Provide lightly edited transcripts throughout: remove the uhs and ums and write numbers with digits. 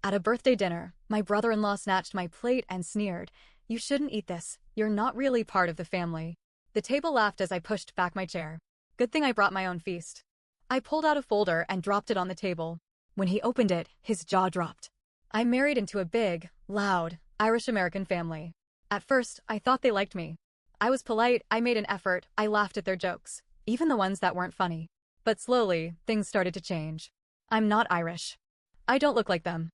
At a birthday dinner, my brother-in-law snatched my plate and sneered, "You shouldn't eat this. You're not really part of the family." The table laughed as I pushed back my chair. Good thing I brought my own feast. I pulled out a folder and dropped it on the table. When he opened it, his jaw dropped. I married into a big, loud, Irish-American family. At first, I thought they liked me. I was polite, I made an effort, I laughed at their jokes, even the ones that weren't funny. But slowly, things started to change. I'm not Irish. I don't look like them.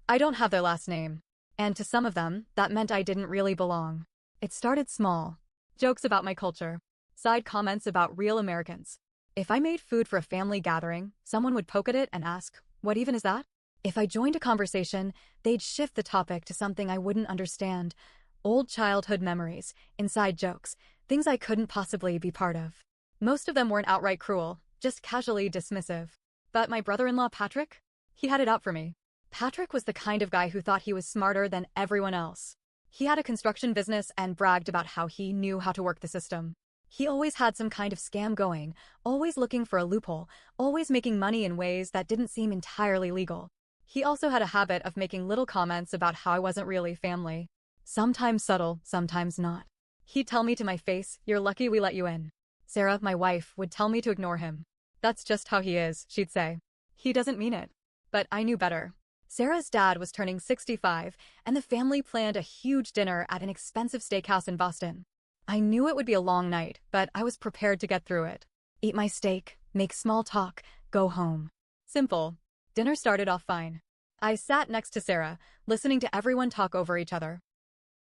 I don't have their last name. And to some of them, that meant I didn't really belong. It started small. Jokes about my culture. Side comments about real Americans. If I made food for a family gathering, someone would poke at it and ask, "What even is that?" If I joined a conversation, they'd shift the topic to something I wouldn't understand. Old childhood memories, inside jokes, things I couldn't possibly be part of. Most of them weren't outright cruel, just casually dismissive. But my brother-in-law Patrick? He had it out for me. Patrick was the kind of guy who thought he was smarter than everyone else. He had a construction business and bragged about how he knew how to work the system. He always had some kind of scam going, always looking for a loophole, always making money in ways that didn't seem entirely legal. He also had a habit of making little comments about how I wasn't really family. Sometimes subtle, sometimes not. He'd tell me to my face, "You're lucky we let you in." Sarah, my wife, would tell me to ignore him. "That's just how he is," she'd say. "He doesn't mean it." But I knew better. Sarah's dad was turning 65, and the family planned a huge dinner at an expensive steakhouse in Boston. I knew it would be a long night, but I was prepared to get through it. Eat my steak, make small talk, go home. Simple. Dinner started off fine. I sat next to Sarah, listening to everyone talk over each other.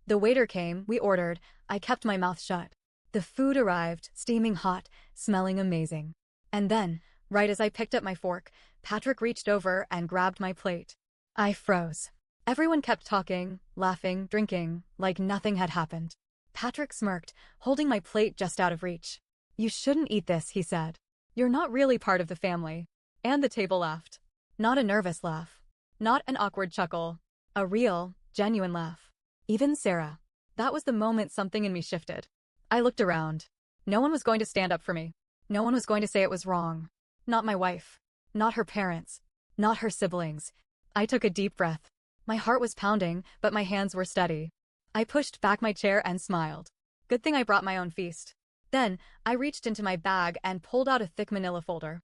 The waiter came, we ordered, I kept my mouth shut. The food arrived, steaming hot, smelling amazing. And then, right as I picked up my fork, Patrick reached over and grabbed my plate. I froze. Everyone kept talking, laughing, drinking, like nothing had happened. Patrick smirked, holding my plate just out of reach. "You shouldn't eat this," he said. "You're not really part of the family." And the table laughed. Not a nervous laugh. Not an awkward chuckle. A real, genuine laugh. Even Sarah. That was the moment something in me shifted. I looked around. No one was going to stand up for me. No one was going to say it was wrong. Not my wife. Not her parents. Not her siblings. I took a deep breath. My heart was pounding, but my hands were steady. I pushed back my chair and smiled. Good thing I brought my own feast. Then, I reached into my bag and pulled out a thick manila folder.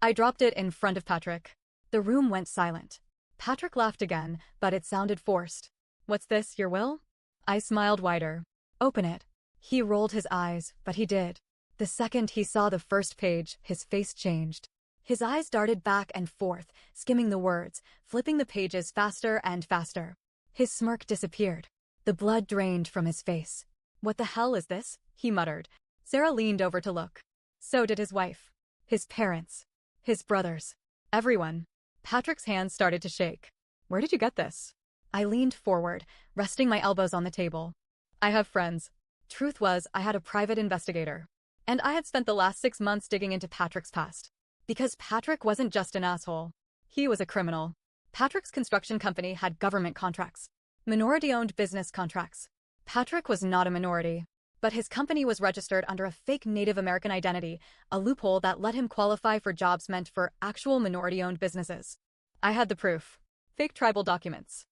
I dropped it in front of Patrick. The room went silent. Patrick laughed again, but it sounded forced. "What's this, your will?" I smiled wider. "Open it." He rolled his eyes, but he did. The second he saw the first page, his face changed. His eyes darted back and forth, skimming the words, flipping the pages faster and faster. His smirk disappeared. The blood drained from his face. "What the hell is this?" he muttered. Sarah leaned over to look. So did his wife. His parents. His brothers. Everyone. Patrick's hands started to shake. "Where did you get this?" I leaned forward, resting my elbows on the table. "I have friends." Truth was, I had a private investigator. And I had spent the last 6 months digging into Patrick's past. Because Patrick wasn't just an asshole. He was a criminal. Patrick's construction company had government contracts. Minority-owned business contracts. Patrick was not a minority. But his company was registered under a fake Native American identity, a loophole that let him qualify for jobs meant for actual minority-owned businesses. I had the proof. Fake tribal documents.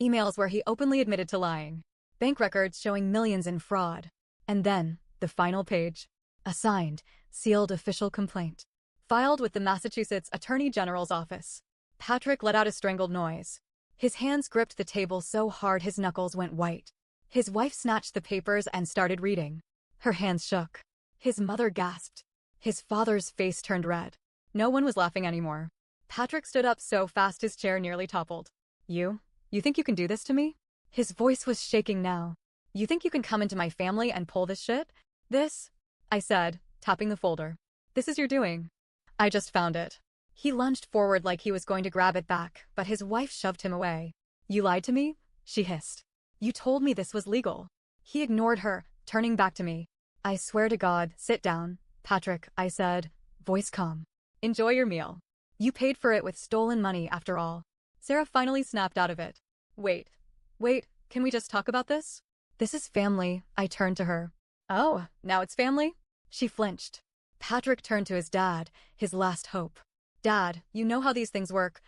Emails where he openly admitted to lying. Bank records showing millions in fraud. And then, the final page. A signed, sealed official complaint. Filed with the Massachusetts Attorney General's office. Patrick let out a strangled noise. His hands gripped the table so hard his knuckles went white. His wife snatched the papers and started reading. Her hands shook. His mother gasped. His father's face turned red. No one was laughing anymore. Patrick stood up so fast his chair nearly toppled. You think you can do this to me?" His voice was shaking now. "You think you can come into my family and pull this shit? This?" I said, tapping the folder. "This is your doing." "I just found it." He lunged forward like he was going to grab it back, but his wife shoved him away. "You lied to me?" she hissed. "You told me this was legal." He ignored her, turning back to me. "I swear to God, sit down, Patrick," I said, voice calm. "Enjoy your meal. You paid for it with stolen money after all." Sarah finally snapped out of it. Wait, can we just talk about this?" "This is family," I turned to her. "Oh, now it's family?" She flinched. Patrick turned to his dad, his last hope. Dad, you know how these things work.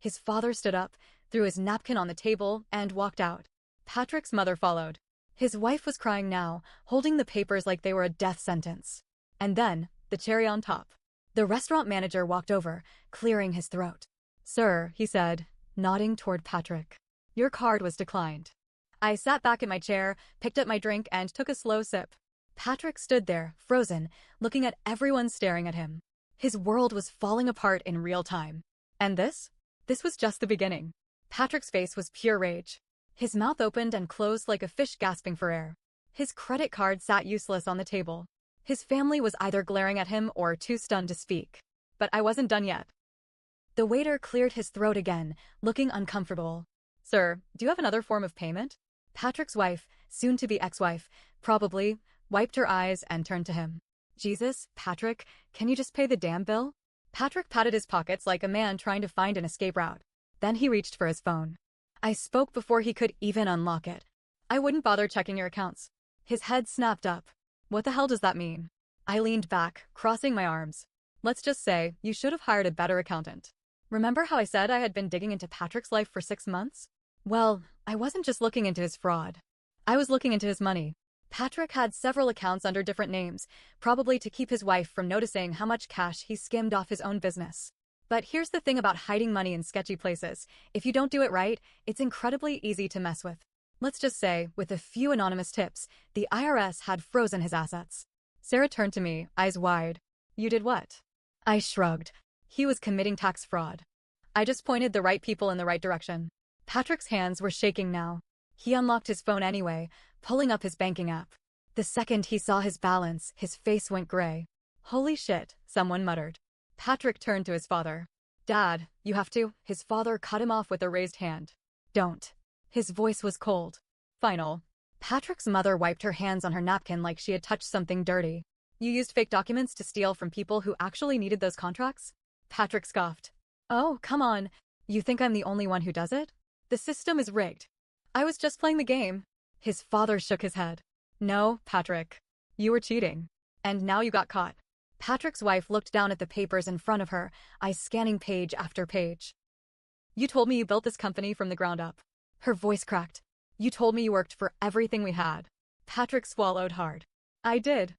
His father stood up, threw his napkin on the table, and walked out. Patrick's mother followed. His wife was crying now, holding the papers like they were a death sentence. And then, the cherry on top. The restaurant manager walked over, clearing his throat. Sir, he said, nodding toward Patrick. Your card was declined. I sat back in my chair, picked up my drink, and took a slow sip. Patrick stood there, frozen, looking at everyone staring at him. His world was falling apart in real time. And this? This was just the beginning. Patrick's face was pure rage. His mouth opened and closed like a fish gasping for air. His credit card sat useless on the table. His family was either glaring at him or too stunned to speak. But I wasn't done yet. The waiter cleared his throat again, looking uncomfortable. Sir, do you have another form of payment? Patrick's wife, soon-to-be ex-wife, probably, wiped her eyes and turned to him. Jesus, Patrick, can you just pay the damn bill? Patrick patted his pockets like a man trying to find an escape route. Then he reached for his phone. I spoke before he could even unlock it. I wouldn't bother checking your accounts. His head snapped up. What the hell does that mean? I leaned back, crossing my arms. Let's just say, you should have hired a better accountant. Remember how I said I had been digging into Patrick's life for 6 months? Well, I wasn't just looking into his fraud. I was looking into his money. Patrick had several accounts under different names, probably to keep his wife from noticing how much cash he skimmed off his own business. But here's the thing about hiding money in sketchy places. If you don't do it right, it's incredibly easy to mess with. Let's just say, with a few anonymous tips, the IRS had frozen his assets. Sarah turned to me, eyes wide. You did what? I shrugged. He was committing tax fraud. I just pointed the right people in the right direction. Patrick's hands were shaking now. He unlocked his phone anyway, pulling up his banking app. The second he saw his balance, his face went gray. Holy shit, someone muttered. Patrick turned to his father. Dad, you have to. His father cut him off with a raised hand. Don't. His voice was cold. Final. Patrick's mother wiped her hands on her napkin like she had touched something dirty. You used fake documents to steal from people who actually needed those contracts? Patrick scoffed. Oh, come on. You think I'm the only one who does it? The system is rigged. I was just playing the game. His father shook his head. No, Patrick. You were cheating. And now you got caught. Patrick's wife looked down at the papers in front of her, eyes scanning page after page. You told me you built this company from the ground up. Her voice cracked. You told me you worked for everything we had. Patrick swallowed hard. I did.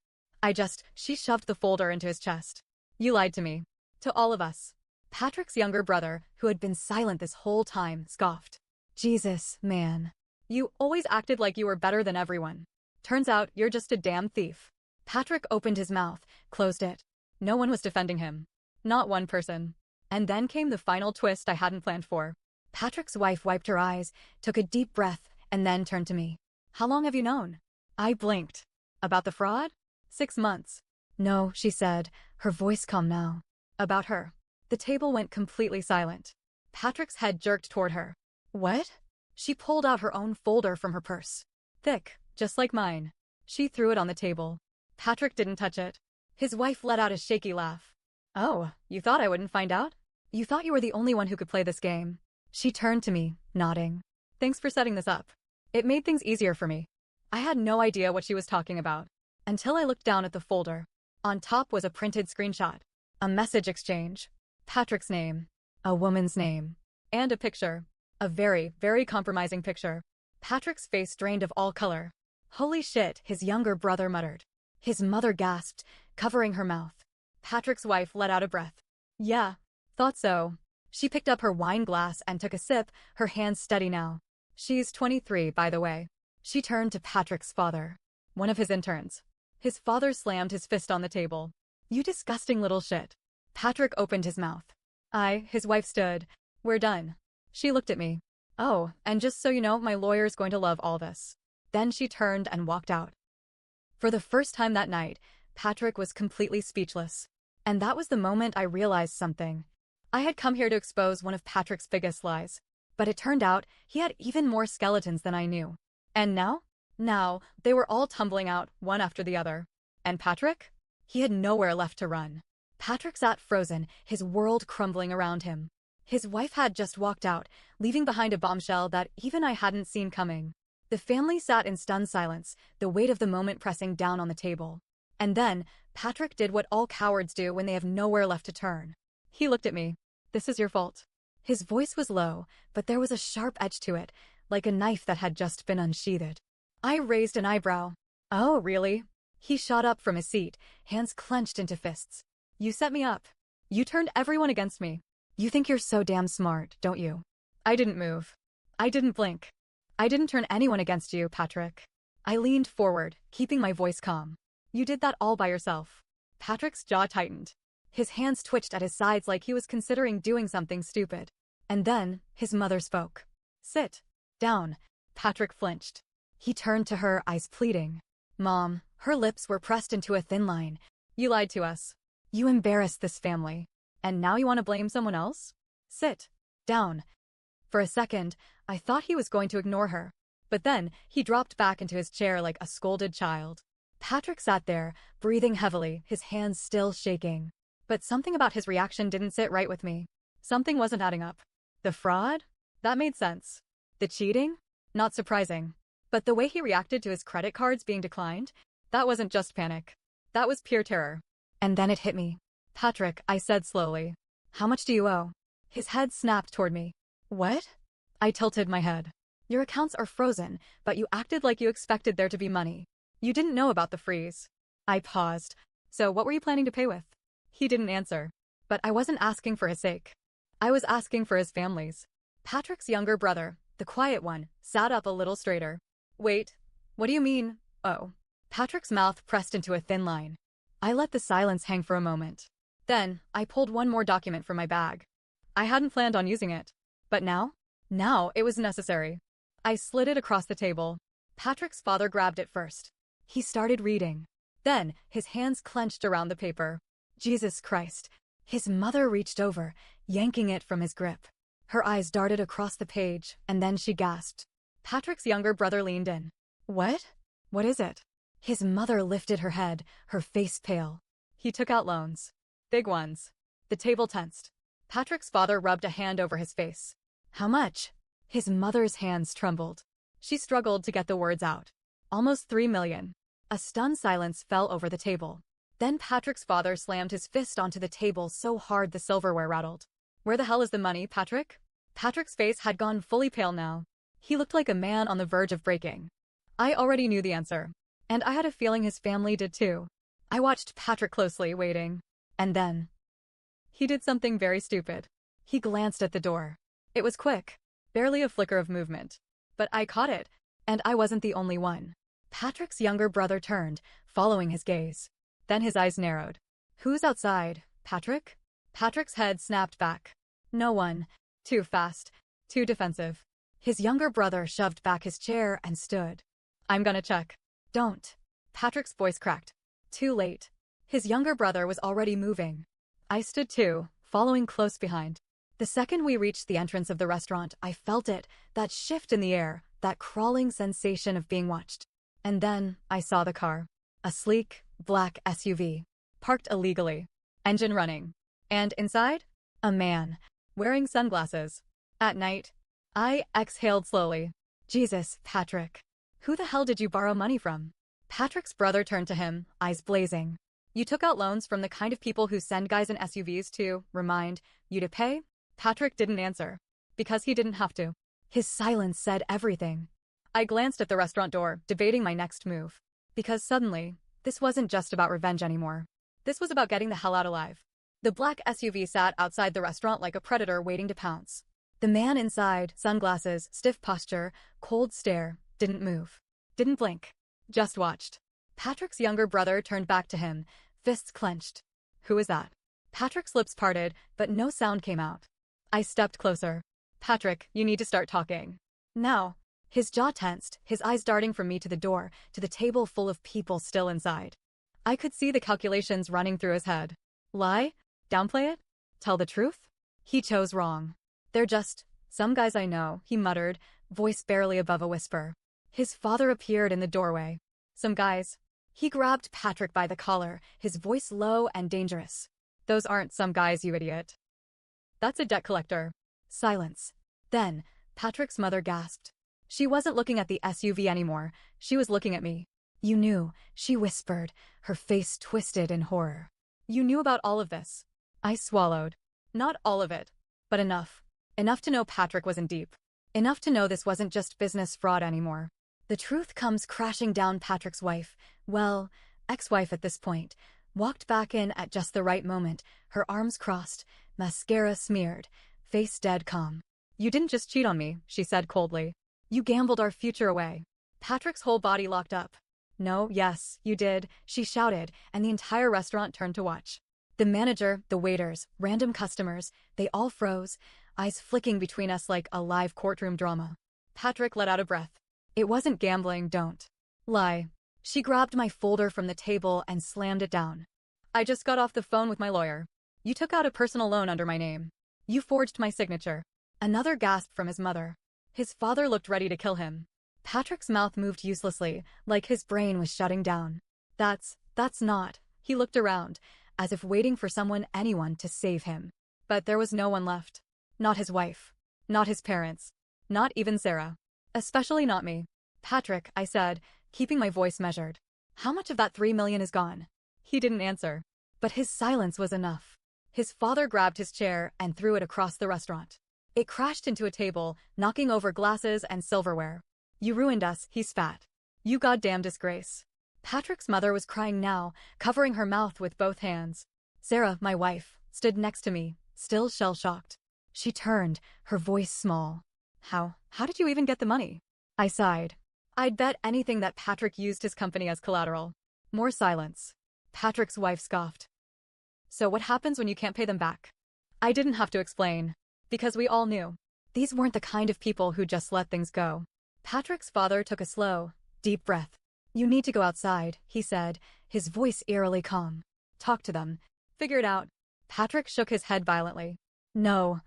She shoved the folder into his chest. You lied to me. To all of us. Patrick's younger brother, who had been silent this whole time, scoffed. Jesus, man. You always acted like you were better than everyone. Turns out you're just a damn thief. Patrick opened his mouth, closed it. No one was defending him. Not one person. And then came the final twist I hadn't planned for. Patrick's wife wiped her eyes, took a deep breath, and then turned to me. How long have you known? I blinked. About the fraud? 6 months. No, she said, her voice calm now. About her. The table went completely silent. Patrick's head jerked toward her. What? She pulled out her own folder from her purse. Thick, just like mine. She threw it on the table. Patrick didn't touch it. His wife let out a shaky laugh. Oh, you thought I wouldn't find out? You thought you were the only one who could play this game. She turned to me, nodding. Thanks for setting this up. It made things easier for me. I had no idea what she was talking about. Until I looked down at the folder. On top was a printed screenshot. A message exchange. Patrick's name. A woman's name. And a picture. A very, very compromising picture. Patrick's face drained of all color. Holy shit, his younger brother muttered. His mother gasped, covering her mouth. Patrick's wife let out a breath. Yeah, thought so. She picked up her wine glass and took a sip, her hands steady now. She's 23, by the way. She turned to Patrick's father. One of his interns. His father slammed his fist on the table. You disgusting little shit. Patrick opened his mouth. His wife stood. We're done. She looked at me. Oh, and just so you know, my lawyer's going to love all this. Then she turned and walked out. For the first time that night, Patrick was completely speechless. And that was the moment I realized something. I had come here to expose one of Patrick's biggest lies. But it turned out he had even more skeletons than I knew. And now? Now, they were all tumbling out, one after the other. And Patrick? He had nowhere left to run. Patrick sat frozen, his world crumbling around him. His wife had just walked out, leaving behind a bombshell that even I hadn't seen coming. The family sat in stunned silence, the weight of the moment pressing down on the table. And then, Patrick did what all cowards do when they have nowhere left to turn. He looked at me. This is your fault. His voice was low, but there was a sharp edge to it, like a knife that had just been unsheathed. I raised an eyebrow. Oh, really? He shot up from his seat, hands clenched into fists. You set me up. You turned everyone against me. You think you're so damn smart, don't you? I didn't move. I didn't blink. I didn't turn anyone against you, Patrick. I leaned forward, keeping my voice calm. You did that all by yourself. Patrick's jaw tightened. His hands twitched at his sides like he was considering doing something stupid. And then, his mother spoke. Sit down. Patrick flinched. He turned to her, eyes pleading. Mom, her lips were pressed into a thin line. You lied to us. You embarrassed this family. And now you want to blame someone else? Sit down. For a second, I thought he was going to ignore her. But then, he dropped back into his chair like a scolded child. Patrick sat there, breathing heavily, his hands still shaking. But something about his reaction didn't sit right with me. Something wasn't adding up. The fraud? That made sense. The cheating? Not surprising. But the way he reacted to his credit cards being declined? That wasn't just panic. That was pure terror. And then it hit me. Patrick, I said slowly. How much do you owe? His head snapped toward me. What? I tilted my head. Your accounts are frozen, but you acted like you expected there to be money. You didn't know about the freeze. I paused. So what were you planning to pay with? He didn't answer. But I wasn't asking for his sake. I was asking for his family's. Patrick's younger brother, the quiet one, sat up a little straighter. Wait, what do you mean, oh? Patrick's mouth pressed into a thin line. I let the silence hang for a moment. Then, I pulled one more document from my bag. I hadn't planned on using it. But now? Now it was necessary. I slid it across the table. Patrick's father grabbed it first. He started reading. Then, his hands clenched around the paper. Jesus Christ. His mother reached over, yanking it from his grip. Her eyes darted across the page, and then she gasped. Patrick's younger brother leaned in. What? What is it? His mother lifted her head, her face pale. He took out loans. Big ones. The table tensed. Patrick's father rubbed a hand over his face. How much? His mother's hands trembled. She struggled to get the words out. Almost 3 million. A stunned silence fell over the table. Then Patrick's father slammed his fist onto the table so hard the silverware rattled. Where the hell is the money, Patrick? Patrick's face had gone fully pale now. He looked like a man on the verge of breaking. I already knew the answer. And I had a feeling his family did too. I watched Patrick closely, waiting. And then he did something very stupid. He glanced at the door. It was quick. Barely a flicker of movement. But I caught it. And I wasn't the only one. Patrick's younger brother turned, following his gaze. Then his eyes narrowed. Who's outside, Patrick? Patrick's head snapped back. No one. Too fast. Too defensive. His younger brother shoved back his chair and stood. I'm gonna check. Don't. Patrick's voice cracked. Too late. His younger brother was already moving. I stood too, following close behind. The second we reached the entrance of the restaurant, I felt it, that shift in the air, that crawling sensation of being watched. And then, I saw the car. A sleek, black SUV. Parked illegally. Engine running. And inside? A man. Wearing sunglasses. At night. I exhaled slowly. Jesus, Patrick. Who the hell did you borrow money from? Patrick's brother turned to him, eyes blazing. You took out loans from the kind of people who send guys in SUVs to, remind, you to pay? Patrick didn't answer. Because he didn't have to. His silence said everything. I glanced at the restaurant door, debating my next move. Because suddenly, this wasn't just about revenge anymore. This was about getting the hell out alive. The black SUV sat outside the restaurant like a predator waiting to pounce. The man inside, sunglasses, stiff posture, cold stare, didn't move. Didn't blink. Just watched. Patrick's younger brother turned back to him, fists clenched. Who is that? Patrick's lips parted, but no sound came out. I stepped closer. Patrick, you need to start talking. Now. His jaw tensed, his eyes darting from me to the door, to the table full of people still inside. I could see the calculations running through his head. Lie? Downplay it? Tell the truth? He chose wrong. They're just some guys I know, he muttered, voice barely above a whisper. His father appeared in the doorway. Some guys. He grabbed Patrick by the collar, his voice low and dangerous. Those aren't some guys, you idiot. That's a debt collector. Silence. Then, Patrick's mother gasped. She wasn't looking at the SUV anymore. She was looking at me. You knew, she whispered, her face twisted in horror. You knew about all of this. I swallowed. Not all of it, but enough. Enough to know Patrick wasn't deep. Enough to know this wasn't just business fraud anymore. The truth comes crashing down. Patrick's wife, well, ex-wife at this point, walked back in at just the right moment, her arms crossed, mascara smeared, face dead calm. "You didn't just cheat on me," she said coldly. "You gambled our future away." Patrick's whole body locked up. "No, yes, you did," she shouted, and the entire restaurant turned to watch. The manager, the waiters, random customers, they all froze, eyes flicking between us like a live courtroom drama. Patrick let out a breath. "It wasn't gambling, don't lie." She grabbed my folder from the table and slammed it down. "I just got off the phone with my lawyer. You took out a personal loan under my name. You forged my signature." Another gasp from his mother. His father looked ready to kill him. Patrick's mouth moved uselessly, like his brain was shutting down. That's not." He looked around, as if waiting for anyone to save him. But there was no one left. Not his wife. Not his parents. Not even Sarah. Especially not me. "Patrick," I said, keeping my voice measured. "How much of that $3 million is gone?" He didn't answer. But his silence was enough. His father grabbed his chair and threw it across the restaurant. It crashed into a table, knocking over glasses and silverware. "You ruined us," he spat. "You goddamn disgrace." Patrick's mother was crying now, covering her mouth with both hands. Sarah, my wife, stood next to me, still shell-shocked. She turned, her voice small. How did you even get the money?" I sighed. "I'd bet anything that Patrick used his company as collateral." More silence. Patrick's wife scoffed. "So what happens when you can't pay them back?" I didn't have to explain. Because we all knew. These weren't the kind of people who just let things go. Patrick's father took a slow, deep breath. "You need to go outside," he said, his voice eerily calm. "Talk to them. Figure it out." Patrick shook his head violently. No,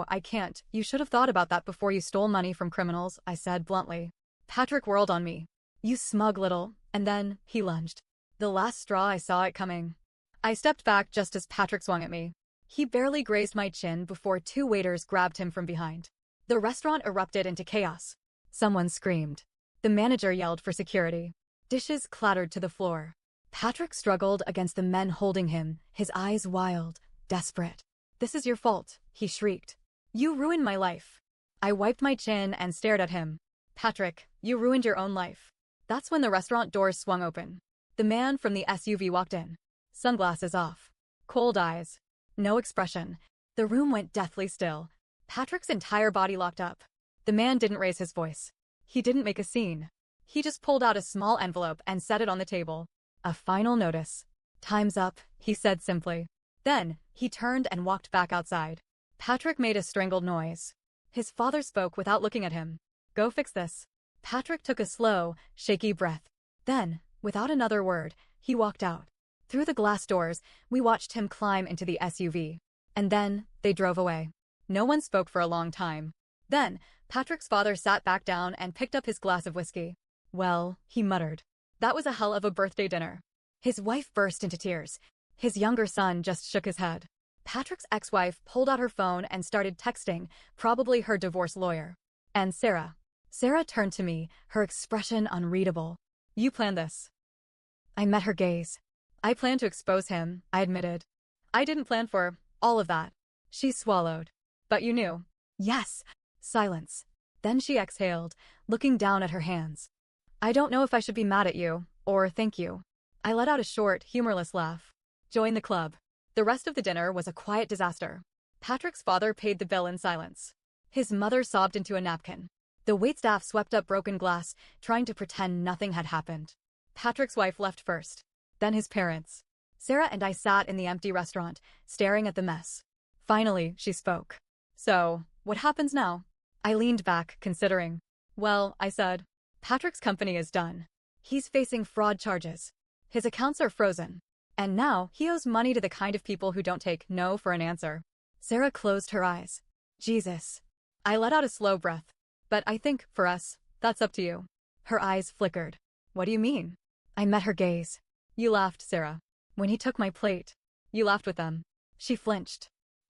I can't. You should have thought about that before you stole money from criminals," I said bluntly. Patrick whirled on me. "You smug little," and then he lunged. The last straw, I saw it coming. I stepped back just as Patrick swung at me. He barely grazed my chin before two waiters grabbed him from behind. The restaurant erupted into chaos. Someone screamed. The manager yelled for security. Dishes clattered to the floor. Patrick struggled against the men holding him, his eyes wild, desperate. "This is your fault," he shrieked. "You ruined my life." I wiped my chin and stared at him. "Patrick, you ruined your own life." That's when the restaurant doors swung open. The man from the SUV walked in. Sunglasses off. Cold eyes. No expression. The room went deathly still. Patrick's entire body locked up. The man didn't raise his voice. He didn't make a scene. He just pulled out a small envelope and set it on the table. "A final notice. Time's up," he said simply. Then, he turned and walked back outside. Patrick made a strangled noise. His father spoke without looking at him. "Go fix this." Patrick took a slow, shaky breath. Then, without another word, he walked out. Through the glass doors, we watched him climb into the SUV. And then, they drove away. No one spoke for a long time. Then, Patrick's father sat back down and picked up his glass of whiskey. "Well," he muttered. "That was a hell of a birthday dinner." His wife burst into tears. His younger son just shook his head. Patrick's ex-wife pulled out her phone and started texting, probably her divorce lawyer. And Sarah. Sarah turned to me, her expression unreadable. "You planned this." I met her gaze. "I planned to expose him," I admitted. "I didn't plan for all of that." She swallowed. "But you knew." "Yes." Silence. Then she exhaled, looking down at her hands. "I don't know if I should be mad at you, or thank you." I let out a short, humorless laugh. Join the club. The rest of the dinner was a quiet disaster. Patrick's father paid the bill in silence. His mother sobbed into a napkin. The waitstaff swept up broken glass, trying to pretend nothing had happened. Patrick's wife left first. Then his parents. Sarah and I sat in the empty restaurant, staring at the mess. Finally, she spoke. "So, what happens now?" I leaned back, considering. "Well," I said, "Patrick's company is done. He's facing fraud charges. His accounts are frozen. And now, he owes money to the kind of people who don't take no for an answer." Sarah closed her eyes. "Jesus." I let out a slow breath. "But I think, for us, that's up to you." Her eyes flickered. "What do you mean?" I met her gaze. "You laughed, Sarah. When he took my plate. You laughed with them." She flinched.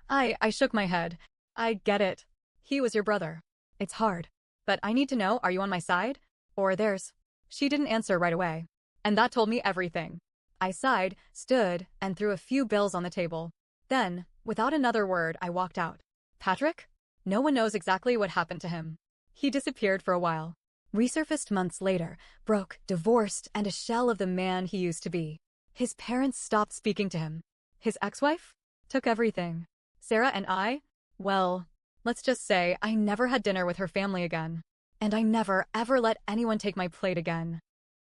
I shook my head. "I get it. He was your brother. It's hard. But I need to know, are you on my side? Or theirs?" She didn't answer right away. And that told me everything. I sighed, stood, and threw a few bills on the table. Then, without another word, I walked out. Patrick? No one knows exactly what happened to him. He disappeared for a while. Resurfaced months later, broke, divorced, and a shell of the man he used to be. His parents stopped speaking to him. His ex-wife? Took everything. Sarah and I? Well, let's just say I never had dinner with her family again. And I never, ever let anyone take my plate again.